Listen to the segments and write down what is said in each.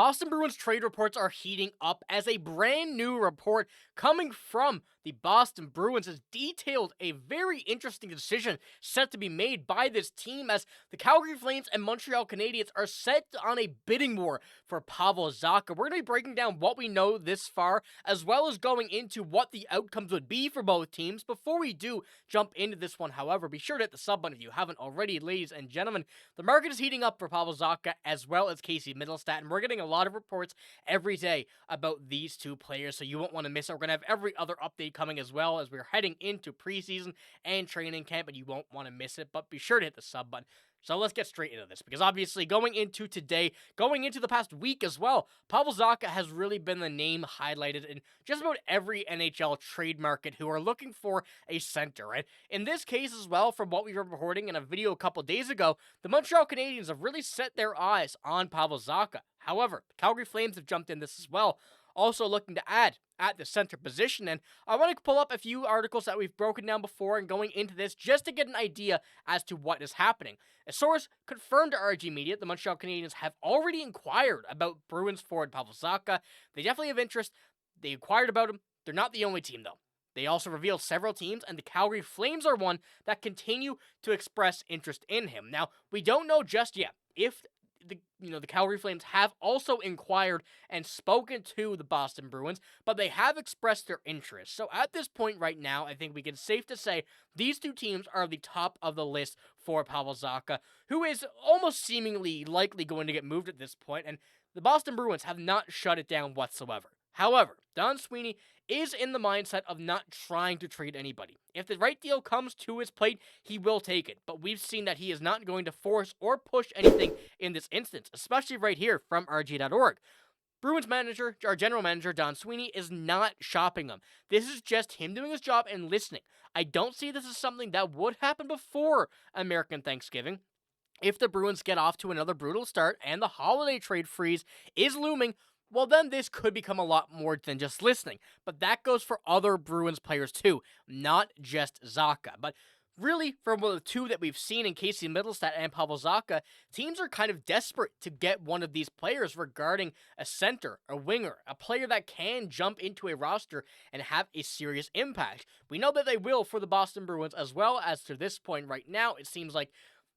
Boston Bruins trade reports are heating up as a brand new report coming from the Boston Bruins has detailed a very interesting decision set to be made by this team as the Calgary Flames and Montreal Canadiens are set on a bidding war for Pavel Zacha. We're going to be breaking down what we know this far, as well as going into what the outcomes would be for both teams. Before we do jump into this one, however, be sure to hit the sub button if you haven't already, ladies and gentlemen. The market is heating up for Pavel Zacha as well as Casey Mittelstadt, and we're getting a lot of reports every day about these two players, so you won't want to miss it. We're going to have every other update coming as well as we're heading into preseason and training camp, and you won't want to miss it, but be sure to hit the sub button. So let's get straight into this, because obviously going into today, going into the past week as well, Pavel Zacha has really been the name highlighted in just about every NHL trade market who are looking for a center, right? In this case as well, from what we were reporting in a video a couple days ago, the Montreal Canadiens have really set their eyes on Pavel Zacha. However, the Calgary Flames have jumped in this as well, also looking to add at the center position, and I want to pull up a few articles that we've broken down before and going into this just to get an idea as to what is happening. A source confirmed to RG Media the Montreal Canadiens have already inquired about Bruins forward Pavel Zacha. They definitely have interest. They inquired about him. They're not the only team, though. They also revealed several teams, and the Calgary Flames are one that continue to express interest in him. Now, we don't know just yet if the Calgary Flames have also inquired and spoken to the Boston Bruins, but they have expressed their interest. So at this point right now, I think we can safe to say these two teams are the top of the list for Pavel Zacha, who is almost seemingly likely going to get moved at this point, and the Boston Bruins have not shut it down whatsoever. However, Don Sweeney is in the mindset of not trying to trade anybody. If the right deal comes to his plate, he will take it. But we've seen that he is not going to force or push anything in this instance, especially right here from RG.org. Bruins manager, our general manager, Don Sweeney, is not shopping them. This is just him doing his job and listening. I don't see this as something that would happen before American Thanksgiving. If the Bruins get off to another brutal start and the holiday trade freeze is looming, well, then this could become a lot more than just listening. But that goes for other Bruins players too, not just Zacha. But really, from the two that we've seen in Casey Mittelstadt and Pavel Zacha, teams are kind of desperate to get one of these players regarding a center, a winger, a player that can jump into a roster and have a serious impact. We know that they will for the Boston Bruins, as well as to this point right now, it seems like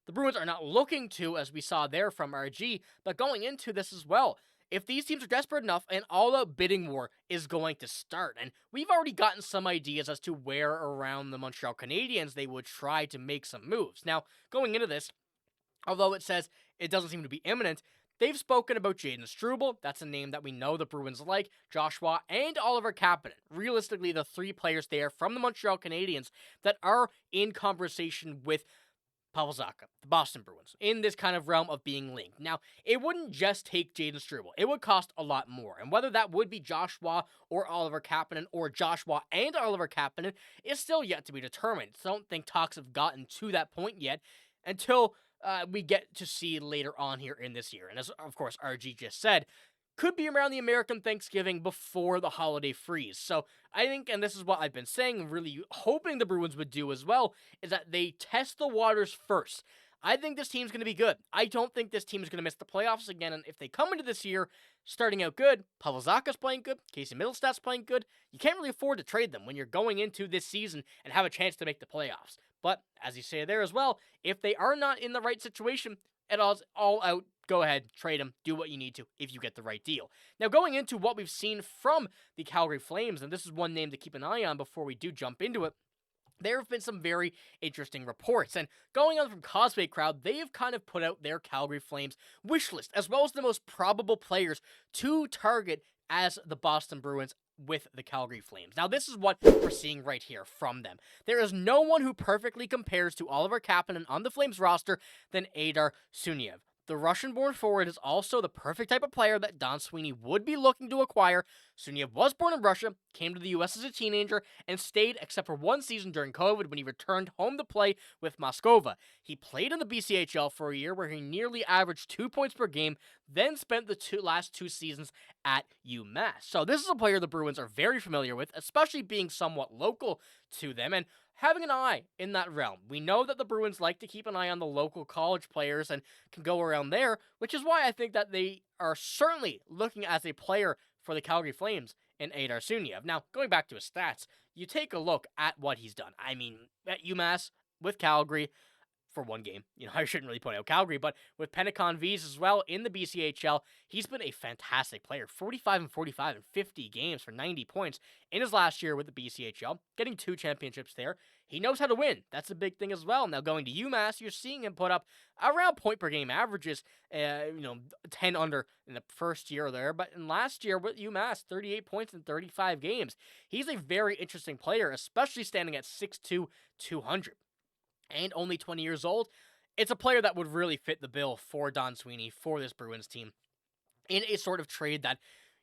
the Bruins are not looking to, as we saw there from RG, but going into this as well. If these teams are desperate enough, an all-out bidding war is going to start. And we've already gotten some ideas as to where around the Montreal Canadiens they would try to make some moves. Now, going into this, although it says it doesn't seem to be imminent, they've spoken about Jaden Struble. That's a name that we know the Bruins like. Joshua and Oliver Kapanen. Realistically, the three players there from the Montreal Canadiens that are in conversation with Pavel Zacha, the Boston Bruins, in this kind of realm of being linked. Now, it wouldn't just take Jaden Struble. It would cost a lot more. And whether that would be Joshua or Oliver Kapanen or Joshua and Oliver Kapanen is still yet to be determined. So I don't think talks have gotten to that point yet until we get to see later on here in this year. And as, of course, RG just said, could be around the American Thanksgiving before the holiday freeze. So I think, and this is what I've been saying, really hoping the Bruins would do as well, is that they test the waters first. I think this team's going to be good. I don't think this team is going to miss the playoffs again, and if they come into this year starting out good, Pavel Zacha's playing good, Casey Mittelstadt's playing good, you can't really afford to trade them when you're going into this season and have a chance to make the playoffs. But, as you say there as well, if they are not in the right situation, it's all out. Go ahead, trade him, do what you need to if you get the right deal. Now, going into what we've seen from the Calgary Flames, and this is one name to keep an eye on before we do jump into it, there have been some very interesting reports. And going on from Causeway Crowd, they have kind of put out their Calgary Flames wish list, as well as the most probable players to target as the Boston Bruins with the Calgary Flames. Now, this is what we're seeing right here from them. There is no one who perfectly compares to Oliver Kapanen on the Flames roster than Aydar Suniev. The Russian-born forward is also the perfect type of player that Don Sweeney would be looking to acquire. Suniev was born in Russia, came to the U.S. as a teenager, and stayed except for one season during COVID when he returned home to play with Moskova. He played in the BCHL for a year where he nearly averaged 2 points per game, then spent the last two seasons at UMass. So this is a player the Bruins are very familiar with, especially being somewhat local to them, and having an eye in that realm. We know that the Bruins like to keep an eye on the local college players and can go around there, which is why I think that they are certainly looking as a player for the Calgary Flames in Aydar Suniev. Now, going back to his stats, you take a look at what he's done. I mean, at UMass, with Calgary, for one game. I shouldn't really point out Calgary, but with Pennacon V's as well in the BCHL, he's been a fantastic player. 45 and 45 in 50 games for 90 points in his last year with the BCHL, getting 2 championships there. He knows how to win. That's a big thing as well. Now, going to UMass, you're seeing him put up around point per game averages, 10 under in the first year there. But in last year with UMass, 38 points in 35 games. He's a very interesting player, especially standing at 6'2", 200. And only 20 years old. It's a player that would really fit the bill for Don Sweeney, for this Bruins team, in a sort of trade that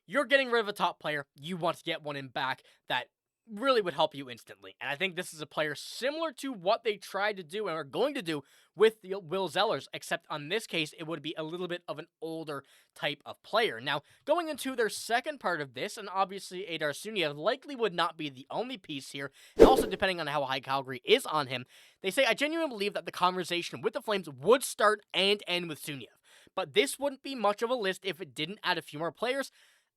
you're getting rid of a top player, you want to get one in back that really would help you instantly. And I think this is a player similar to what they tried to do and are going to do with the Will Zellers, except on this case, it would be a little bit of an older type of player. Now, going into their second part of this, and obviously Aydar Suniev likely would not be the only piece here, and also depending on how high Calgary is on him, they say, I genuinely believe that the conversation with the Flames would start and end with Suniev. But this wouldn't be much of a list if it didn't add a few more players.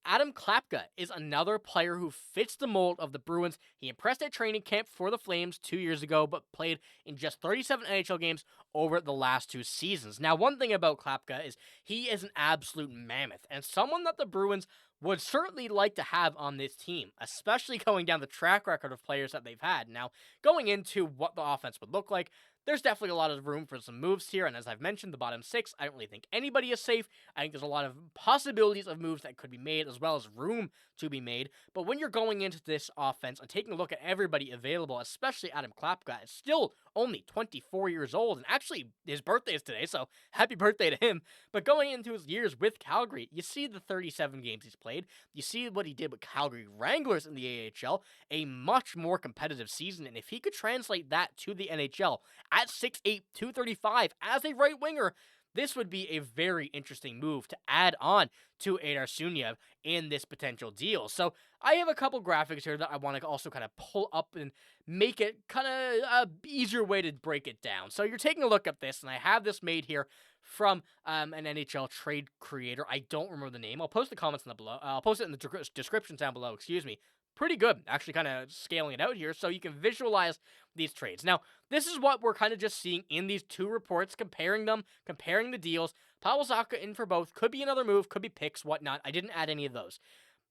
Adam Klapka is another player who fits the mold of the Bruins. He impressed at training camp for the Flames 2 years ago, but played in just 37 NHL games over the last 2 seasons. Now, one thing about Klapka is he is an absolute mammoth, and someone that the Bruins would certainly like to have on this team, especially going down the track record of players that they've had. Now, going into what the offense would look like, there's definitely a lot of room for some moves here, and as I've mentioned, the bottom 6, I don't really think anybody is safe. I think there's a lot of possibilities of moves that could be made, as well as room to be made. But when you're going into this offense and taking a look at everybody available, especially Adam Klapka, is still only 24 years old, and actually his birthday is today, so happy birthday to him. But going into his years with Calgary, you see the 37 games he's played, you see what he did with Calgary Wranglers in the AHL, a much more competitive season, and if he could translate that to the NHL, at 6'8", 235 as a right winger, this would be a very interesting move to add on to Aydar Suniev in this potential deal. So I have a couple graphics here that I want to also kind of pull up and make it kind of a easier way to break it down. So you're taking a look at this, and I have this made here from an NHL trade creator. I don't remember the name. I'll post the comments in the below. I'll post it in the description down below. Excuse me. Pretty good, actually, kind of scaling it out here so you can visualize these trades. Now, this is what we're kind of just seeing in these 2 reports, comparing them, comparing the deals. Pavel Zacha in for both. Could be another move, could be picks, whatnot. I didn't add any of those.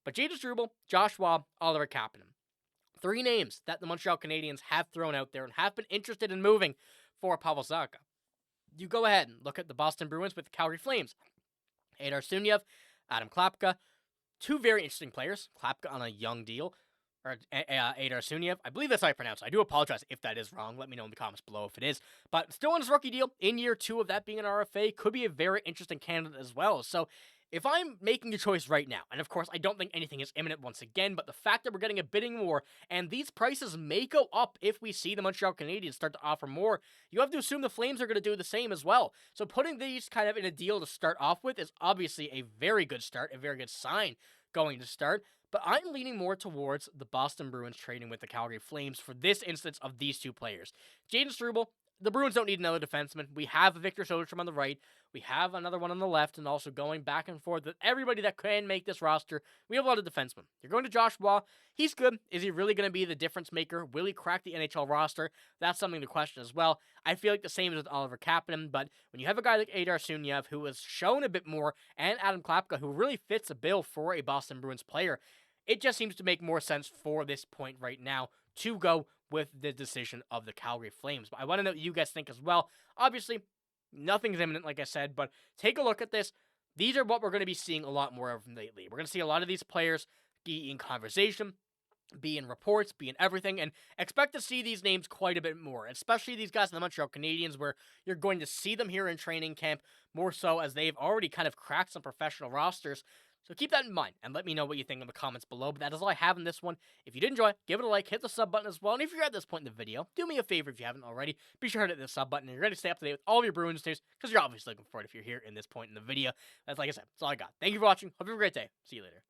But Jadis Drubal, Josh Waugh, Oliver Kapanen. 3 names that the Montreal Canadiens have thrown out there and have been interested in moving for Pavel Zacha. You go ahead and look at the Boston Bruins with the Calgary Flames. Aydar Suniev, Adam Klapka. 2 very interesting players. Klapka on a young deal, or Aydar Suniev. I believe that's how I pronounce it. I do apologize if that is wrong. Let me know in the comments below if it is. But still on his rookie deal, in year 2 of that being an RFA, could be a very interesting candidate as well. So if I'm making a choice right now, and of course I don't think anything is imminent once again, but the fact that we're getting a bidding war, and these prices may go up if we see the Montreal Canadiens start to offer more, you have to assume the Flames are going to do the same as well. So putting these kind of in a deal to start off with is obviously a very good start, a very good sign going to start. But I'm leaning more towards the Boston Bruins trading with the Calgary Flames for this instance of these 2 players. Jadis Drubal, the Bruins don't need another defenseman. We have Victor Soderstrom on the right. We have another one on the left, and also going back and forth with everybody that can make this roster. We have a lot of defensemen. You're going to Josh Waugh. He's good. Is he really going to be the difference maker? Will he crack the NHL roster? That's something to question as well. I feel like the same as with Oliver Kapanen, but when you have a guy like Aydar Suniev, who has shown a bit more, and Adam Klapka, who really fits a bill for a Boston Bruins player, it just seems to make more sense for this point right now to go with the decision of the Calgary Flames. But I want to know what you guys think as well. Obviously, nothing's imminent, like I said, but take a look at this. These are what we're going to be seeing a lot more of lately. We're going to see a lot of these players be in conversation, be in reports, be in everything, and expect to see these names quite a bit more, especially these guys in the Montreal Canadiens, where you're going to see them here in training camp more so as they've already kind of cracked some professional rosters. So keep that in mind, and let me know what you think in the comments below. But that is all I have in this one. If you did enjoy, give it a like, hit the sub button as well. And if you're at this point in the video, do me a favor if you haven't already. Be sure to hit the sub button, and you're ready to stay up to date with all of your Bruins news, because you're obviously looking for it if you're here in this point in the video. That's, like I said, that's all I got. Thank you for watching. Hope you have a great day. See you later.